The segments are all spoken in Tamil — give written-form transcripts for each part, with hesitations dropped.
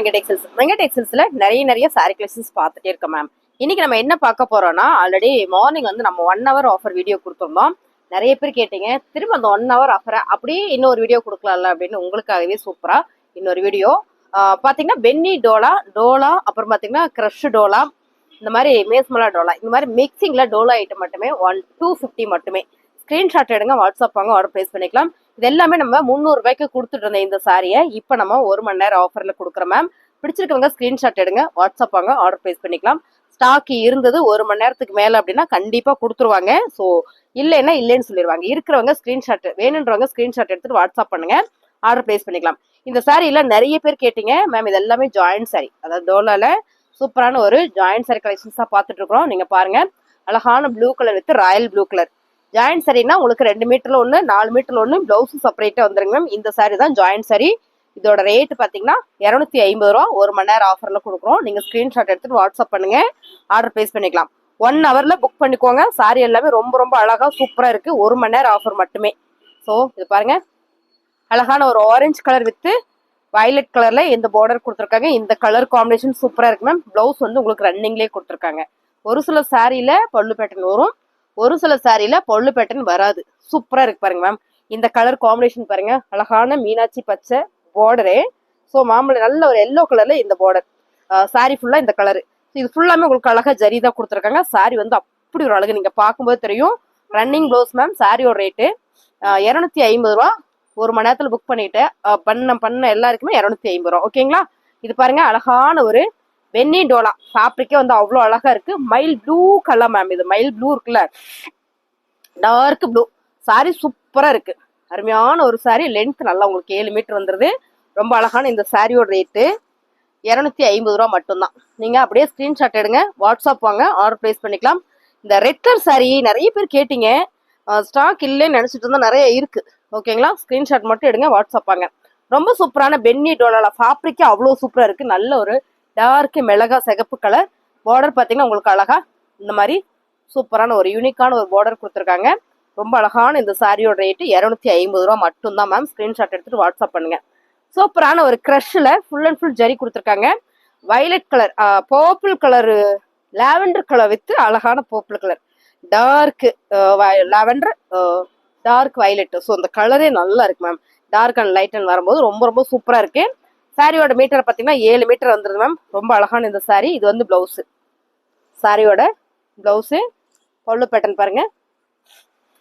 வெங்கட் டெக்ஸ்டைல்ஸ். வெங்கட் டெக்ஸ்டைல்ஸ்ல நிறைய சாரி கலெக்ஷன்ஸ் பார்த்துட்டே இருக்கோம் மேம். இன்னைக்கு நம்ம என்ன பார்க்க போறோம்னா, ஆல்ரெடி மார்னிங் வந்து நம்ம 1 hour ஆஃபர் வீடியோ கொடுத்துருந்தோம். நிறைய பேர் கேட்டீங்க, திரும்ப அந்த 1 hour ஆஃபரை அப்படியே இன்னொரு வீடியோ கொடுக்கலாம்ல அப்படின்னு. உங்களுக்காகவே சூப்பரா இன்னொரு வீடியோ பாத்தீங்கன்னா பென்னி டோலா அப்புறம் பாத்தீங்கன்னா கிரஷ் டோலா, இந்த மாதிரி மேஸ்மலா டோலா, இந்த மாதிரி மிக்சிங்ல டோலா ஐட்டம் மட்டுமே 250 மட்டுமே. ஸ்கிரீன்ஷாட் எடுங்க, வாட்ஸ்அப் வாங்க, ஆர்டர் பிளேஸ் பண்ணிக்கலாம். இது எல்லாமே நம்ம 300 ரூபாய்க்கு கொடுத்துட்டு இருந்த இந்த சாரியை இப்போ நம்ம 1 மணி நேரம் ஆஃபர்ல கொடுக்குறோம் மேம். பிடிச்சிருக்கவங்க ஸ்கிரீன்ஷாட் எடுங்க, வாட்ஸ்அப் வாங்க, ஆர்டர் பிளேஸ் பண்ணிக்கலாம். ஸ்டாக் இருந்தது 1 மணி நேரத்துக்கு மேல அப்படின்னா கண்டிப்பா கொடுத்துருவாங்க. ஸோ இல்லைன்னா இல்லைன்னு சொல்லிடுவாங்க. இருக்கிறவங்க ஸ்கிரீன்ஷாட் வேணுன்றவங்க ஸ்கிரீன்ஷாட் எடுத்துட்டு வாட்ஸ்அப் பண்ணுங்க, ஆர்டர் பிளேஸ் பண்ணிக்கலாம். இந்த சாரியில நிறைய பேர் கேட்டீங்க மேம், இது எல்லாமே ஜாயிண்ட் சாரி, அதாவது டோலால சூப்பரான ஒரு ஜாயிண்ட் சாரி கலெக்ஷன்ஸா பார்த்துட்டு இருக்கிறோம். நீங்க பாருங்க, அழகான blue colour with royal blue colour joint சாரினா உங்களுக்கு 2 மீட்டர்ல 1, 4 மீட்டர்ல 1, பிளவுஸ் செப்பரேட்டா வந்துருங்க மேம். இந்த சாரி தான் ஜாயிண்ட் சாரி. இதோட ரேட் பாத்தீங்கன்னா 250 ரூபா. 1 மணி நேரம் ஆஃபர்ல கொடுக்குறோம். நீங்க ஸ்கிரீன்ஷாட் எடுத்துட்டு வாட்ஸ்அப் பண்ணுங்க, ஆர்டர் பிளேஸ் பண்ணிக்கலாம். 1 hourல புக் பண்ணிக்கோங்க. சாரி எல்லாமே ரொம்ப அழகா சூப்பரா இருக்கு. 1 மணி நேரம் ஆஃபர் மட்டுமே. ஸோ இது பாருங்க, அழகான ஒரு ஆரஞ்சு கலர் வித் வயலட் கலர்ல இந்த பார்டர் கொடுத்துருக்காங்க. இந்த கலர் காம்பினேஷன் சூப்பரா இருக்கு மேம். பிளவுஸ் வந்து உங்களுக்கு ரன்னிங்லேயே கொடுத்துருக்காங்க. ஒரு சில சாரியில பல்லு பேட்டர்ன் வரும், ஒரு சில சாரியில பல்லு பேட்டர்ன் வராது. சூப்பரா இருக்கு பாருங்க மேம். இந்த கலர் காம்பினேஷன் பாருங்க, அழகான மீனாட்சி பச்சை பார்டரு. ஸோ மாம்பழம் நல்ல ஒரு எல்லோ கலர்ல இந்த பார்டர். சாரி ஃபுல்லா இந்த கலரு. இது ஃபுல்லாமே உங்களுக்கு அழகா ஜரி தான் கொடுத்துருக்காங்க. சாரி வந்து அப்படி ஒரு அழகு, நீங்க பார்க்கும்போது தெரியும். Running blouse ma'am. சாரியோட ரேட்டு 250 ரூபா. 1 மணி நேரத்துல புக் பண்ணிட்டு பண்ண எல்லாருக்குமே 250 ரூபா. ஓகேங்களா? இது பாருங்க, அழகான ஒரு பென்னி டோலா ஃபேப்ரிக்கே வந்து அவ்வளோ அழகா இருக்கு. Mile blue colour ma'am. இது மைல் ப்ளூ இருக்குல்ல, டார்க் ப்ளூ. சாரி சூப்பரா இருக்கு. அருமையான ஒரு சாரி. லென்த் நல்லா உங்களுக்கு 7 மீட்டர் வந்துருது. ரொம்ப அழகான இந்த சாரியோட ரேட்டு 250 ரூபா மட்டும்தான். நீங்க அப்படியே ஸ்கிரீன்ஷாட் எடுங்க, வாட்ஸ்அப் வாங்க, ஆர்டர் பிளேஸ் பண்ணிக்கலாம். இந்த ரெட் கலர் சாரி நிறைய பேர் கேட்டீங்க, ஸ்டாக் இல்லைன்னு நினைச்சிட்டு இருந்தா நிறைய இருக்கு. ஓகேங்களா? ஸ்கிரீன்ஷாட் மட்டும் எடுங்க, வாட்ஸ்அப் வாங்க. ரொம்ப சூப்பரான பென்னி டோலால ஃபேப்ரிக்கே அவ்வளோ சூப்பரா இருக்கு. நல்ல ஒரு டார்க் மிளகா சிகப்பு கலர் பார்டர். பார்த்தீங்கன்னா உங்களுக்கு அழகா இந்த மாதிரி சூப்பரான ஒரு யூனிக்கான ஒரு பார்டர் கொடுத்துருக்காங்க. ரொம்ப அழகான இந்த சாரியோட ரேட்டு 250 ரூபா மட்டும்தான் மேம். ஸ்கிரீன்ஷாட் எடுத்துட்டு வாட்ஸ்அப் பண்ணுங்க. சூப்பரான ஒரு கிரஷ்ல ஃபுல் அண்ட் ஃபுல் ஜரி கொடுத்துருக்காங்க. Violet colour, purple colour, lavender colour with அழகான purple colour, dark lavender, dark violet. So இந்த கலரே நல்லா இருக்கு ma'am. Dark and light and வரும்போது ரொம்ப சூப்பரா இருக்கு. சாரியோட மீட்டர் பார்த்தீங்கன்னா 7 மீட்டர் வந்துருது மேம். ரொம்ப அழகான இந்த சாரி. இது வந்து பிளவுஸ். சாரியோட பிளவுஸு பல்லு பேட்டர்ன் பாருங்க,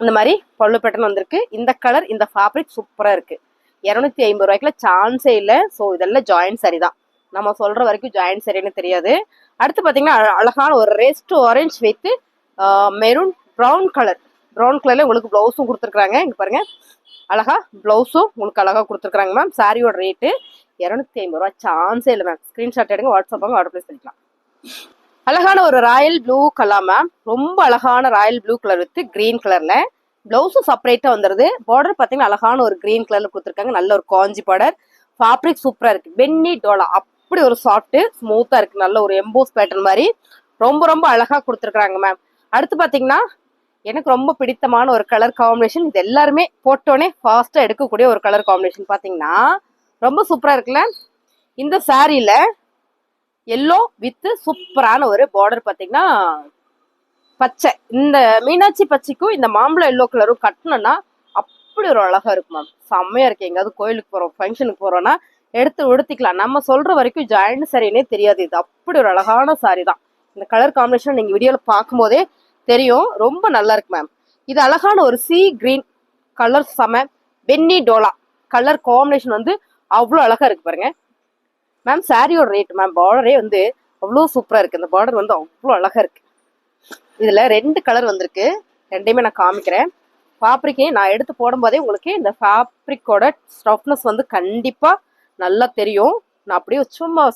இந்த மாதிரி பல்லு பேட்டர்ன் வந்திருக்கு. இந்த கலர், இந்த ஃபேப்ரிக் சூப்பரா இருக்கு. 250 ரூபாய்க்குள்ள சான்ஸே இல்லை. ஸோ இதெல்லாம் ஜாயிண்ட் சாரி தான். நம்ம சொல்ற வரைக்கும் ஜாயிண்ட் சாரின்னு தெரியாது. அடுத்து பார்த்தீங்கன்னா அழகான ஒரு rest orange with maroon brown கலர்ல உங்களுக்கு பிளவுஸும் கொடுத்துருக்காங்க. இங்க பாருங்க, அழகா பிளவுஸும் உங்களுக்கு அழகா கொடுத்துருக்காங்க மேம். சாரியோட ரேட்டு 250 ரூபா. சான்ஸே இல்லை மேம். ஸ்கிரீன்ஷாட் எடுங்க, வாட்ஸ்அப் வாங்க, ஆர்டர் பிளேஸ் பண்ணிக்கலாம். அழகான ஒரு ராயல் ப்ளூ கலர் மேம். ரொம்ப அழகான Royal blue colour with green கலர்ல பிளவுஸும் செப்பரேட்டா வந்துருது. பார்டர் பார்த்தீங்கன்னா அழகான ஒரு கிரீன் கலர்ல கொடுத்துருக்காங்க. நல்ல ஒரு காஞ்சி பார்டர். ஃபேப்ரிக் சூப்பரா இருக்கு. பென்னி டோலா அப்படி ஒரு சாஃப்ட் ஸ்மூத்தா இருக்கு. நல்ல ஒரு எம்போஸ் பேட்டர்ன் மாதிரி ரொம்ப அழகா கொடுத்துருக்காங்க மேம். அடுத்து பார்த்தீங்கன்னா எனக்கு ரொம்ப பிடித்தமான ஒரு கலர் காம்பினேஷன். இது எல்லாருமே போட்டோன்னே ஃபாஸ்டா எடுக்கக்கூடிய ஒரு கலர் காம்பினேஷன். பார்த்தீங்கன்னா ரொம்ப சூப்பரா இருக்குல்ல. இந்த சாரியில எல்லோ வித் சூப்பரான ஒரு பார்டர். பார்த்தீங்கன்னா பச்சை, இந்த மீனாட்சி பச்சைக்கும் இந்த மாம்பழம் எல்லோ கலரும் கட்டணும்னா அப்படி ஒரு அழகா இருக்கும் மேம். செம்மையா இருக்கு. எங்காவது கோயிலுக்கு போறோம், ஃபங்க்ஷனுக்கு போறோம்னா எடுத்து உடுத்திக்கலாம். நம்ம சொல்ற வரைக்கும் ஜாயிண்ட் சாரினே தெரியாது. இது அப்படி ஒரு அழகான சாரி தான். இந்த கலர் காம்பினேஷன் நீங்க வீடியோல பார்க்கும்போதே தெரியும். ரொம்ப நல்லா இருக்கு மேம். இது அழகான ஒரு சி கிரீன் கலர் செம. பென்னி டோலா கலர் காம்பினேஷன் வந்து அவ்வளோ அழகா இருக்கு பாருங்க மேம். சாரியோட ரேட் மேம், பார்டரே வந்து அவ்வளோ சூப்பரா இருக்கு. இந்த பார்டர் வந்து அவ்வளோ அழகா இருக்கு. இதுல 2 கலர் வந்திருக்கு. ரெண்டையுமே நான் காமிக்கிறேன். ஃபேப்ரிக்கே நான் எடுத்து போடும்போதே உங்களுக்கு இந்த ஃபேப்ரிக்கோட ஸ்டஃப்னஸ் வந்து கண்டிப்பா நல்லா தெரியும். நான் அப்படியே சும்மா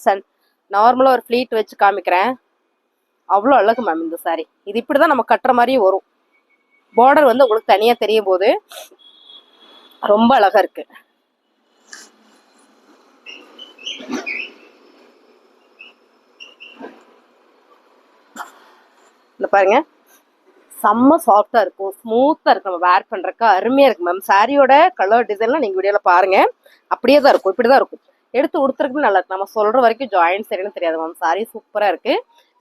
நார்மலா ஒரு ஃபிளீட் வச்சு காமிக்கிறேன். அவ்வளோ அழகு மேம் இந்த சாரி. இது இப்படிதான் நம்ம கட்டுற மாதிரியே வரும். பார்டர் வந்து உங்களுக்கு தனியா தெரியும் போது ரொம்ப அழகா இருக்கு. இந்த பாருங்க, செம்ம சாஃப்டா இருக்கும், ஸ்மூத்தா இருக்கு. நம்ம வேர் பண்றதுக்கு அருமையா இருக்கு மேம். சாரியோட கலர் டிசைன்லாம் நீங்க வீடியோல பாருங்க. அப்படியே தான் இருக்கும், இப்படிதான் இருக்கும். எடுத்து உடுத்துறதுக்கு நல்லா இருக்கு. நம்ம சொல்ற வரைக்கும் ஜாயின்ட் சரின்னு தெரியாது மேம். சாரி சூப்பரா இருக்கு.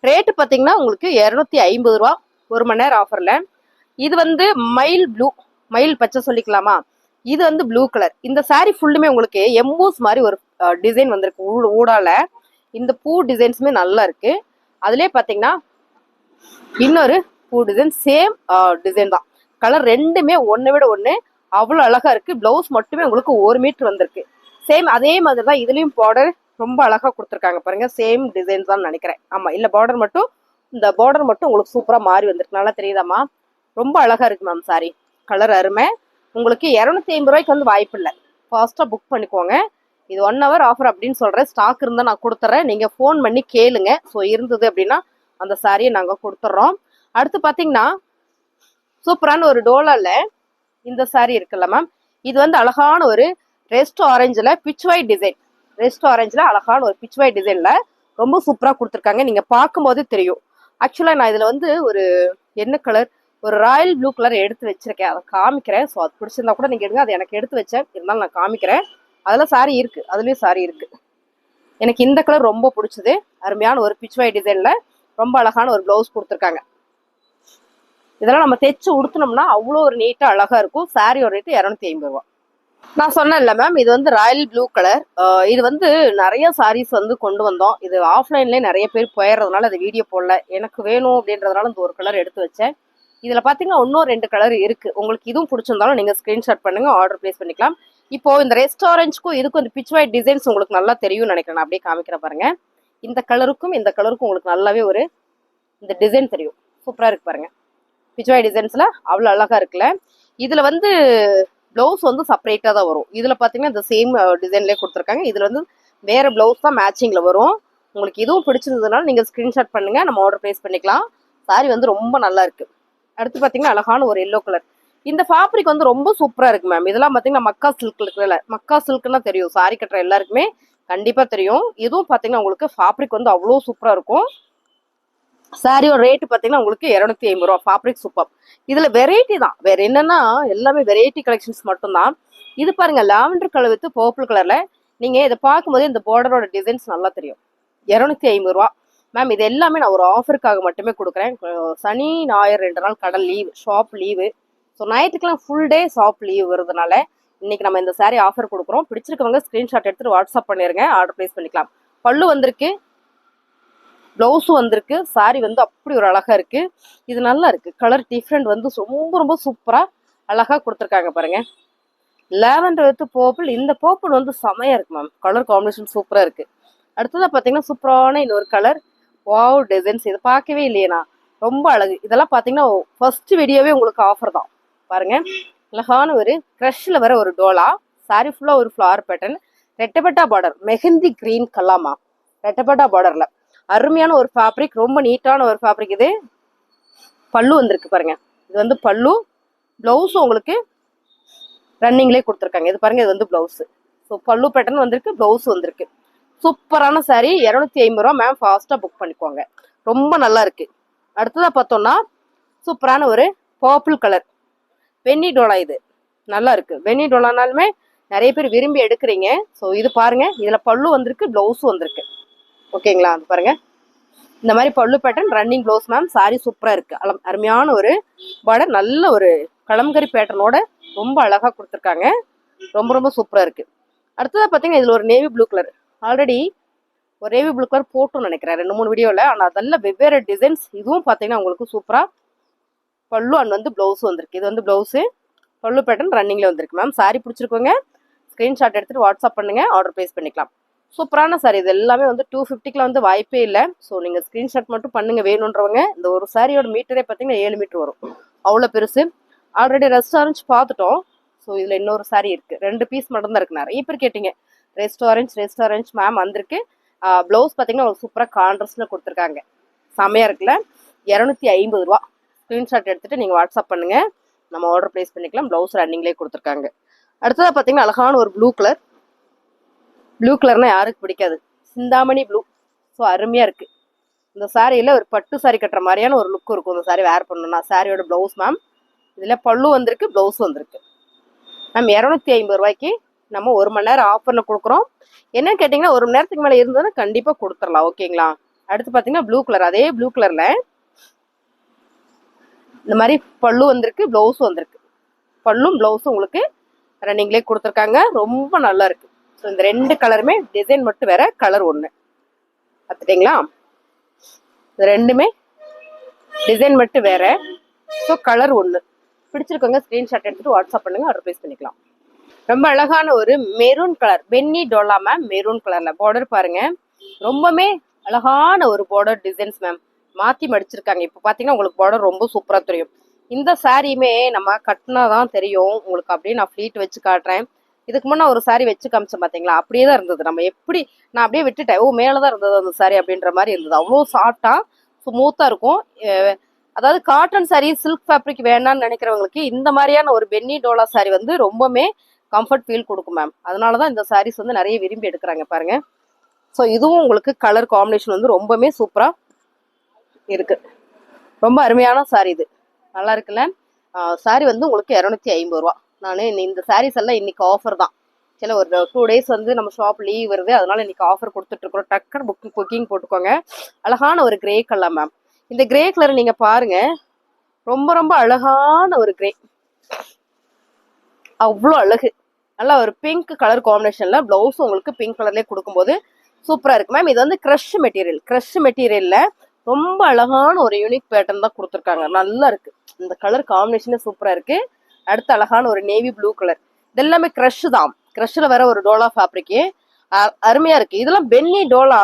ரேட்டு பார்த்தீங்கன்னா உங்களுக்கு 250 ரூபா 1 மணி நேரம் ஆஃபர்ல. இது வந்து மயில் ப்ளூ, மயில் பச்சை சொல்லிக்கலாமா. இது வந்து ப்ளூ கலர். இந்த சாரி ஃபுல்லுமே உங்களுக்கு எம்போஸ் மாதிரி ஒரு டிசைன் வந்திருக்கு ஊடால. இந்த பூ டிசைன்ஸுமே நல்லா இருக்கு. அதுலயே பாத்தீங்கன்னா இன்னொரு பூ டிசைன் சேம் டிசைன் தான். கலர் ரெண்டுமே ஒன்னை விட ஒண்ணு அவ்வளவு அழகா இருக்கு. பிளவுஸ் மட்டுமே உங்களுக்கு 1 மீட்டர் வந்திருக்கு. சேம் அதே மாதிரி தான் இதுலயும் பார்டர் ரொம்ப அழகா கொடுத்துருக்காங்க பாருங்க. சேம் டிசைன் தான் நினைக்கிறேன். ஆமா இல்ல பார்டர் மட்டும், இந்த பார்டர் மட்டும் உங்களுக்கு சூப்பரா மாறி வந்திருக்கு. நல்லா தெரியுதாமா? ரொம்ப அழகா இருக்கு மேம் சாரி. கலர் அருமை. உங்களுக்கு 250 ரூபாய்க்கு வந்து வாய்ப்பு இல்லை. ஃபாஸ்டா புக் பண்ணிக்கோங்க. இது 1 ஹவர் ஆஃபர் அப்படின்னு சொல்றேன். ஸ்டாக் இருந்தா நான் கொடுத்துட்றேன். நீங்க ஃபோன் பண்ணி கேளுங்க. ஸோ இருந்தது அப்படின்னா அந்த சாரியை நாங்க கொடுத்துட்றோம். அடுத்து பாத்தீங்கன்னா சூப்பரான ஒரு டோலால இந்த சாரி இருக்குல்ல மேம். இது வந்து அழகான ஒரு ரெஸ்ட் ஆரஞ்சுல பிச் ஒயிட் டிசைன். ரெஸ்ட் ஆரஞ்சுல அழகான ஒரு பிச் ஒயிட் டிசைன்ல ரொம்ப சூப்பரா கொடுத்துருக்காங்க. நீங்க பார்க்கும்போது தெரியும். ஆக்சுவலா நான் இதுல வந்து ஒரு என்ன கலர், ஒரு ராயல் ப்ளூ கலர் எடுத்து வச்சிருக்கேன். அதை காமிக்கிறேன். ஸோ அது பிடிச்சிருந்தா கூட நீங்க எடுங்க. அது எனக்கு எடுத்து வச்சேன், இருந்தாலும் நான் காமிக்கிறேன். அதெல்லாம் சாரி இருக்கு, அதுலயும் சாரி இருக்கு. எனக்கு இந்த கலர் ரொம்ப பிடிச்சது. அருமையான ஒரு பிச் ஒயிட் டிசைன்ல ரொம்ப அழகான ஒரு பிளவுஸ் கொடுத்துருக்காங்க. இதெல்லாம் நம்ம தைச்சு உடுத்தினோம்னா அவ்வளோ ஒரு நீட்டா அழகா இருக்கும். சாரியோட ரேட்டு 250 ரூபா. நான் சொன்னேன்ல மேம், இது வந்து ராயல் ப்ளூ கலர். இது வந்து நிறைய சாரீஸ் வந்து கொண்டு வந்தோம். இது ஆஃப்லைன்லேயே நிறைய பேர் போயிடுறதுனால அது வீடியோ போடல. எனக்கு வேணும் அப்படின்றதுனால இந்த ஒரு கலர் எடுத்து வச்சேன். இதுல பாத்தீங்கன்னா இன்னும் 2 கலர் இருக்கு. உங்களுக்கு இதுவும் பிடிச்சிருந்தாலும் நீங்க ஸ்கிரீன்ஷாட் பண்ணுங்க, ஆர்டர் பிளேஸ் பண்ணிக்கலாம். இப்போ இந்த ரெஸ்ட் ஆரஞ்சுக்கும் இதுக்கும் இந்த பிச் ஒயிட் டிசைன்ஸ் உங்களுக்கு நல்லா தெரியும் நினைக்கிறேன். நான் அப்படியே காமிக்கிறேன் பாருங்க. இந்த கலருக்கும் இந்த கலருக்கும் உங்களுக்கு நல்லாவே ஒரு இந்த டிசைன் தெரியும். சூப்பரா இருக்கு பாருங்க. பிச் ஒயிட் டிசைன்ஸ்ல அவ்வளவு அழகா இருக்குல்ல. இதுல வந்து பிளவுஸ் வந்து செப்பரேட்டா தான் வரும். இதுல பாத்தீங்கன்னா இந்த சேம் டிசைன்லயே கொடுத்துருக்காங்க. இதுல வந்து வேற பிளவுஸ் தான் மேட்சிங்ல வரும். உங்களுக்கு இதுவும் பிடிச்சிருந்ததுனால நீங்க ஸ்கிரீன்ஷாட் பண்ணுங்க, நம்ம ஆர்டர் பிளேஸ் பண்ணிக்கலாம். சாரி வந்து ரொம்ப நல்லா இருக்கு. அடுத்து பாத்தீங்கன்னா அழகான ஒரு எல்லோ கலர். இந்த ஃபேப்ரிக் வந்து ரொம்ப சூப்பரா இருக்கு மேம். இதெல்லாம் பாத்தீங்கன்னா மக்கா சில்க் இருக்குல்ல, மக்கா சில்க்னா தெரியும், சாரி கட்டுற எல்லாருக்குமே கண்டிப்பா தெரியும். இதுவும் பாத்தீங்கன்னா உங்களுக்கு ஃபேப்ரிக் வந்து அவ்வளோ சூப்பரா இருக்கும். சாரியோட ரேட்டு பாத்தீங்கன்னா உங்களுக்கு 250 ரூபா. Fabric super. இதுல வெரைட்டி தான், வேற என்னன்னா எல்லாமே வெரைட்டி கலெக்ஷன்ஸ் மட்டும்தான். இது பாருங்க, லாவெண்டர் கலர் வித் பர்பிள் கலர்ல. நீங்க இதை பார்க்கும்போது இந்த பார்டரோட டிசைன்ஸ் நல்லா தெரியும். 250 ரூபா மேம். இது எல்லாமே நான் ஒரு ஆஃபருக்காக மட்டுமே கொடுக்குறேன். சனி ஞாயிறு 2 நாள் கடை லீவ், ஷாப் லீவு. ஸோ நைட்டுக்கெல்லாம் ஃபுல் டே ஷாப் லீவ் வருதுனால இன்னைக்கு நம்ம இந்த சாரி ஆஃபர் கொடுக்குறோம். பிடிச்சிருக்கவங்க ஸ்கிரீன்ஷாட் எடுத்துட்டு வாட்ஸ்அப் பண்ணிருங்க, ஆர்டர் பிளேஸ் பண்ணிக்கலாம். பல்லு வந்திருக்கு, பிளவுஸும் வந்திருக்கு. சாரி வந்து அப்படி ஒரு அழகா இருக்கு. இது நல்லா இருக்கு. கலர் டிஃப்ரெண்ட் வந்து ரொம்ப ரொம்ப சூப்பரா அழகா கொடுத்துருக்காங்க பாருங்க. Lavender with purple. இந்த பர்பிள் வந்து செமையா இருக்கு மேம். கலர் காம்பினேஷன் சூப்பரா இருக்கு. அடுத்ததா பாத்தீங்கன்னா சூப்பரான இன்னொரு கலர். Wow designs. இது பார்க்கவே இல்லையேனா, ரொம்ப அழகு. இதெல்லாம் பாத்தீங்கன்னா ஃபர்ஸ்ட் வீடியோவே உங்களுக்கு ஆஃபர் தான் பாருங்க. அழகான ஒரு கிரஷ்ல வர ஒரு டோலா. சாரி ஃபுல்லா ஒரு ஃபிளவர் பேட்டர்ன். ரெட்டப்பட்டா பார்டர், மெஹந்தி கிரீன் கல்லாமா ரெட்டப்பட்டா பார்டர்ல அருமையான ஒரு ஃபேப்ரிக். ரொம்ப நீட்டான ஒரு ஃபேப்ரிக். இது பல்லு வந்திருக்கு பாருங்க. இது வந்து பல்லு. பிளவுஸும் உங்களுக்கு ரன்னிங்லேயே கொடுத்துருக்காங்க. இது பாருங்க, இது வந்து பிளவுஸ். ஸோ பல்லு பேட்டர்ன் வந்திருக்கு, பிளவுஸ் வந்திருக்கு. சூப்பரான சாரி, 250 ரூபா மேம். ஃபாஸ்டா புக் பண்ணிக்கோங்க. ரொம்ப நல்லா இருக்கு. அடுத்ததா பார்த்தோம்னா சூப்பரான ஒரு பர்பிள் கலர் வெண்ணி டோலா. இது நல்லா இருக்கு. வெண்ணி டோலானாலுமே நிறைய பேர் விரும்பி எடுக்கிறீங்க. ஸோ இது பாருங்க, இதுல பல்லு வந்திருக்கு, பிளவுஸும் வந்திருக்கு. ஓகேங்களா? அது பாருங்க, இந்த மாதிரி பல்லு pattern, running blouse ma'am. Sorry சூப்பரா இருக்கு. அருமையான ஒரு பார்டர், நல்ல ஒரு கலம்கரி பேட்டர்னோட ரொம்ப அழகா கொடுத்துருக்காங்க. ரொம்ப ரொம்ப சூப்பரா இருக்கு. அடுத்ததா பாத்தீங்கன்னா இதுல ஒரு நேவி ப்ளூ கலர். ஆல்ரெடி ஒரு நேவி ப்ளூ கலர் போட்டோம்னு நினைக்கிறேன் 2-3 வீடியோல. ஆனா அதெல்லாம் வெவ்வேறு டிசைன்ஸ். இதுவும் பாத்தீங்கன்னா உங்களுக்கு சூப்பரா பல்லு அண்ட் வந்து பிளவுஸ் வந்திருக்கு. இது வந்து பிளவுஸ், பல்லு பேட்டர்ன் ரன்னிங்ல வந்திருக்கு மேம். சாரி பிடிச்சிருக்கோங்க, ஸ்கிரீன்ஷாட் எடுத்துட்டு வாட்ஸ்அப் பண்ணுங்க, ஆர்டர் பிளேஸ் பண்ணிக்கலாம். சூப்பரான சாரி. இது எல்லாமே வந்து 250க்குலாம் வந்து வாய்ப்பே இல்லை. ஸோ நீங்க ஸ்கிரீன்ஷாட் மட்டும் பண்ணுங்க வேணுன்றவங்க. இந்த ஒரு சாரியோட மீட்டரே பார்த்தீங்கன்னா 7 மீட்டர் வரும், அவ்வளோ பெருசு. ஆல்ரெடி ரெஸ்டாரண்ட் பார்த்துட்டோம். ஸோ இதுல இன்னொரு சாரி இருக்கு, 2 பீஸ் மட்டும் தான் இருக்கு. நிறைய பேர் கேட்டீங்க ரெஸ்டாரண்ட் மேம் வந்திருக்கு. பிளவுஸ் பார்த்தீங்கன்னா ஒரு சூப்பராக கான்ட்ராஸ்ட்ல கொடுத்துருக்காங்க. செமையா இருக்குல்ல. 250 ரூபா. ஸ்கிரீன்ஷாட் எடுத்துட்டு நீங்க வாட்ஸ்அப் பண்ணுங்க, நம்ம ஆர்டர் பிளேஸ் பண்ணிக்கலாம். பிளவுஸ் ரன்னிங்லேயே கொடுத்துருக்காங்க. அடுத்ததா பார்த்தீங்கன்னா அழகான ஒரு ப்ளூ கலர். ப்ளூ கலர்னா யாருக்கு பிடிக்காது? சிந்தாமணி ப்ளூ. ஸோ அருமையா இருக்கு. இந்த சாரியில ஒரு பட்டு சாரி கட்டுற மாதிரியான ஒரு லுக் இருக்கும் இந்த சாரி வேர் பண்ணணும்னா. சாரியோட பிளவுஸ் மேம். இதுல பல்லு வந்திருக்கு, பிளவுஸ் வந்திருக்கு மேம். 250 ரூபாய்க்கு நம்ம 1 மணி நேரம் ஆஃபர்ல கொடுக்குறோம். என்னன்னு கேட்டீங்கன்னா 1 மணி நேரத்துக்கு மேல இருந்ததுன்னா கண்டிப்பா கொடுத்துடலாம். ஓகேங்களா? அடுத்து பாத்தீங்கன்னா ப்ளூ கலர், அதே ப்ளூ கலர்ல இந்த மாதிரி பல்லு வந்திருக்கு, பிளவுஸும் வந்திருக்கு. பல்லும் பிளவுஸும் உங்களுக்கு ரன்னிங்லேயே கொடுத்துருக்காங்க. ரொம்ப நல்லா இருக்கு. ஸோ இந்த 2 கலருமே டிசைன் மட்டும் வேற, கலர் ஒன்று. பார்த்துட்டீங்களா? இது 2மே டிசைன் மட்டும் வேற, ஸோ கலர் ஒன்று. பிடிச்சிருக்கோங்க ஸ்க்ரீன்ஷாட் எடுத்துட்டு வாட்ஸ்அப் பண்ணுங்க, ஆர்டர் ப்ளேஸ் பண்ணிக்கலாம். ரொம்ப அழகான ஒரு மெரூன் கலர், பென்னி டோலா மேம். மெரூன் கலர்ல பார்டர் பாருங்க, ரொம்பவே அழகான ஒரு பார்டர் டிசைன்ஸ் மேம். மாத்தி மடிச்சிருக்காங்க. இப்போ பாத்தீங்கன்னா உங்களுக்கு பார்டர் ரொம்ப சூப்பரா தெரியும். இந்த சாரியுமே நம்ம கட்டினாதான் தெரியும் உங்களுக்கு. அப்படியே நான் ஃப்ளீட் வச்சு காட்டுறேன். இதுக்கு முன்னே ஒரு சாரி வச்சு காமிச்சேன் பாத்தீங்களா, அப்படியே தான் இருந்தது. நம்ம எப்படி நான் அப்படியே விட்டுட்டேன், மேலதான் இருந்தது அந்த சாரி அப்படின்ற மாதிரி இருந்தது. அவ்வளோ சாஃப்டா ஸ்மூத்தா இருக்கும். அதாவது காட்டன் சாரி, சில்க் ஃபேப்ரிக் வேணான்னு நினைக்கிறவங்களுக்கு இந்த மாதிரியான ஒரு பென்னி டோலா சாரி வந்து ரொம்பவே கம்ஃபர்ட் ஃபீல் கொடுக்கும் மேம். அதனாலதான் இந்த சாரீஸ் வந்து நிறைய விரும்பி எடுக்கிறாங்க பாருங்க. ஸோ இதுவும் உங்களுக்கு கலர் காம்பினேஷன் வந்து ரொம்பவே சூப்பரா இருக்கு. ரொம்ப அருமையான சாரி இது. நல்லா இருக்குல்ல? சாரி வந்து உங்களுக்கு 250 ரூபா. நான் இந்த சாரீஸ் எல்லாம் இன்னைக்கு ஆஃபர் தான். சில ஒரு 2 டேஸ் வந்து நம்ம ஷாப் லீவ் வருது, அதனால இன்னைக்கு ஆஃபர் கொடுத்துட்டு இருக்கோம். டக்குன்னு புக்கிங் போட்டுக்கோங்க. அழகான ஒரு கிரே கலர் மேம். இந்த கிரே கலர் நீங்க பாருங்க, ரொம்ப ரொம்ப அழகான ஒரு கிரே, அவ்வளோ அழகு. நல்லா ஒரு பிங்க் கலர் காம்பினேஷன்ல பிளவுஸ் உங்களுக்கு பிங்க் கலர்லேயே கொடுக்கும்போது சூப்பரா இருக்கு மேம். இது வந்து கிரஷ் மெட்டீரியல். கிரஷ் மெட்டீரியல்ல ரொம்ப அழகான ஒரு யூனிக் பேட்டர்ன் தான் கொடுத்துருக்காங்க. நல்லா இருக்கு. இந்த கலர் காம்பினேஷனே சூப்பரா இருக்கு. அடுத்து அழகான ஒரு நேவி ப்ளூ கலர். இது எல்லாமே கிரஷ் தான். கிரஷ்ல வர ஒரு டோலா ஃபேப்ரிக் அருமையா இருக்கு. இதெல்லாம் பென்னி டோலா,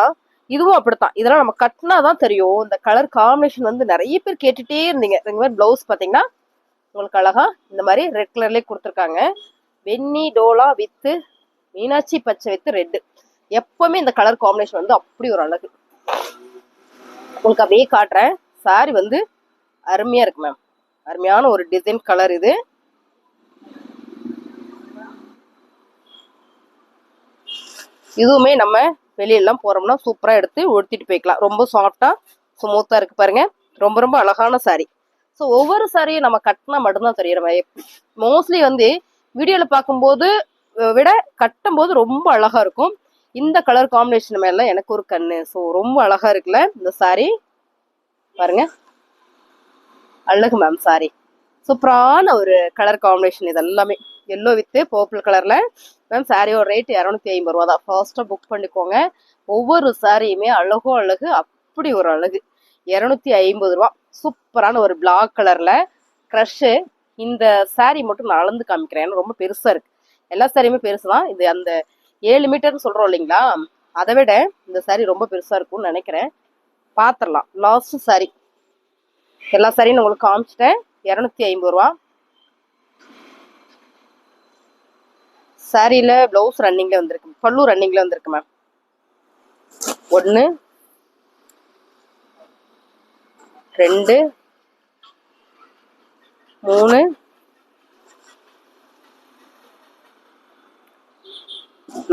இதுவும் அப்படித்தான். இதெல்லாம் நம்ம கட்டினா தான் தெரியும். இந்த கலர் காம்பினேஷன் வந்து நிறைய பேர் கேட்டுட்டே இருந்தீங்க. இந்த மாதிரி பிளவுஸ் பாத்தீங்கன்னா உங்களுக்கு அழகா இந்த மாதிரி ரெட் கலர்லயே கொடுத்துருக்காங்க. பென்னி டோலா வித்து மீனாட்சி பச்சை வித்து ரெட். எப்பவுமே இந்த கலர் காம்பினேஷன் வந்து அப்படி ஒரு அழகு. உங்களுக்கு அப்படியே காட்டுறேன். சாரி வந்து அருமையா இருக்கு மேம். அருமையான ஒரு டிசைன் கலர் இது. இதுவுமே நம்ம வெளியெல்லாம் போறோம்னா சூப்பரா எடுத்து உடுத்திட்டு போய்க்கலாம். ரொம்ப சாஃப்டா ஸ்மூத்தா இருக்கு பாருங்க. ரொம்ப ரொம்ப அழகான சாரி. ஸோ ஒவ்வொரு சாரியும் நம்ம கட்டினா மட்டும்தான் தெரியுற மாதிரி. மோஸ்ட்லி வந்து வீடியோல பார்க்கும்போது விட கட்டும் போது ரொம்ப அழகா இருக்கும். இந்த கலர் காம்பினேஷன் மேல எனக்கு ஒரு கண்ணு. ஸோ ரொம்ப அழகா இருக்குல்ல இந்த சாரி பாருங்க. அழகு மேம் சாரி. சூப்பரான ஒரு கலர் காம்பினேஷன். இது எல்லாமே எல்லோ வித்து பர்பிள் கலர்ல மேம். சாரியோட ரேட் 250 ரூபா தான். ஃபாஸ்டா புக் பண்ணிக்கோங்க. ஒவ்வொரு சாரியுமே அழகோ அழகு, அப்படி ஒரு அழகு. 250 ரூபா. சூப்பரான ஒரு பிளாக் கலர்ல க்ரஷ். இந்த சாரி மட்டும் நான் அளந்து காமிக்கிறேன், ரொம்ப பெருசா இருக்கு. எல்லா சாரியுமே பெருசுதான். இது அந்த 7 மீட்டர்னு சொல்றோம் இல்லைங்களா, அதை விட இந்த சாரி ரொம்ப பெருசா இருக்கும்னு நினைக்கிறேன். பாத்திரலாம். லாஸ்ட் சாரி. எல்லா சாரியும் உங்களுக்கு காமிச்சிட்டேன். 250 ரூபா. சாரியில பிளவுஸ் ரன்னிங்ல வந்திருக்கு, பல்லு ரன்னிங்ல வந்திருக்கு மேம். 1 2 3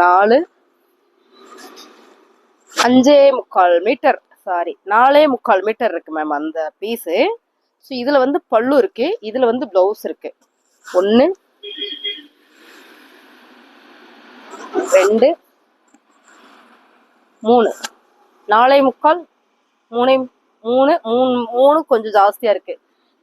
4 5.25 மீட்டர். சாரி 4.25 மீட்டர் இருக்கு மேம் அந்த பீஸு. ஸோ இதுல வந்து பல்லு இருக்கு, இதுல வந்து பிளவுஸ் இருக்கு. 1 2 3 4.25 3 கொஞ்சம் ஜாஸ்தியா இருக்கு.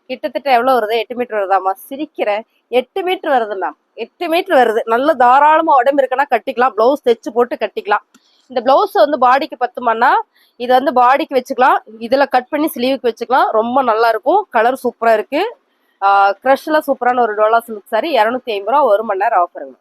கிட்டத்தட்ட எவ்வளவு வருது? 8 மீட்டர் வருதாமா? சிரிக்கிறேன். 8 மீட்டர் வருது மேம். 8 மீட்டர் வருது. நல்ல தாராளமா உடம்பு இருக்குன்னா கட்டிக்கலாம். பிளவுஸ் தைச்சு போட்டு கட்டிக்கலாம். இந்த பிளவுஸ் வந்து பாடிக்கு பத்துமானா இது வந்து பாடிக்கு வச்சுக்கலாம். இதுல கட் பண்ணி ஸ்லீவுக்கு வச்சுக்கலாம். ரொம்ப நல்லா இருக்கும். கலர் சூப்பரா இருக்கு. கிரஷ்ல சூப்பரான ஒரு டோலா சில்க் சாரி 250 ரூபா. 1 மணி நேரம் ஆஃபருங்க.